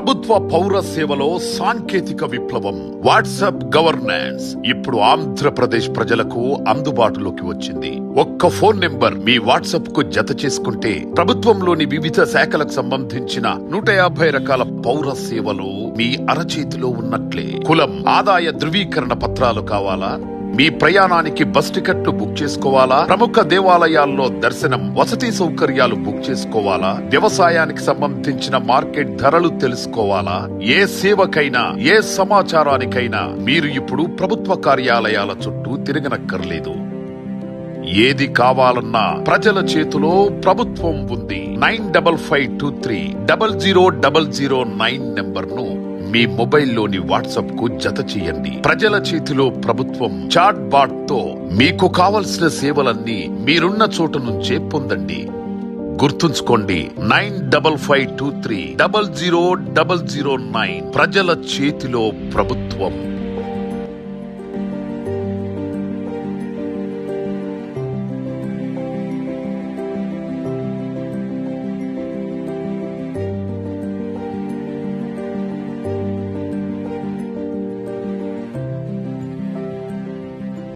ప్రభుత్వ పౌర సేవలో సాంకేతిక విప్లవం. వాట్సాప్ గవర్నెన్స్ ఇప్పుడు ఆంధ్రప్రదేశ్ ప్రజలకు అందుబాటులోకి వచ్చింది. ఒక్క ఫోన్ నెంబర్ మీ వాట్సాప్ కు జత చేసుకుంటే ప్రభుత్వంలోని వివిధ శాఖలకు సంబంధించిన 150 రకాల పౌర సేవలు మీ అరచేతిలో ఉన్నట్లే. కులం, ఆదాయ ధృవీకరణ పత్రాలు కావాలా? మీ ప్రయాణానికి బస్ టికెట్లు బుక్ చేసుకోవాలా? ప్రముఖ దేవాలయాల్లో దర్శనం, వసతి సౌకర్యాలు బుక్ చేసుకోవాలా? వ్యవసాయానికి సంబంధించిన మార్కెట్ ధరలు తెలుసుకోవాలా? ఏ సేవకైనా, ఏ సమాచారానికైనా మీరు ఇప్పుడు ప్రభుత్వ కార్యాలయాల చుట్టూ తిరగనక్కర్లేదు. ఏది కావాలన్నా ప్రజల చేతిలో ప్రభుత్వం ఉంది. 9552300009 నెంబర్ ను మీ మొబైల్లోని వాట్సాప్ కు జత చేయండి. ప్రజల చేతిలో ప్రభుత్వం చాట్ బాట్ తో మీకు కావలసిన సేవలన్నీ మీరున్న చోటు నుంచే పొందండి. గుర్తుంచుకోండి, 9552300009 ప్రజల చేతిలో ప్రభుత్వం.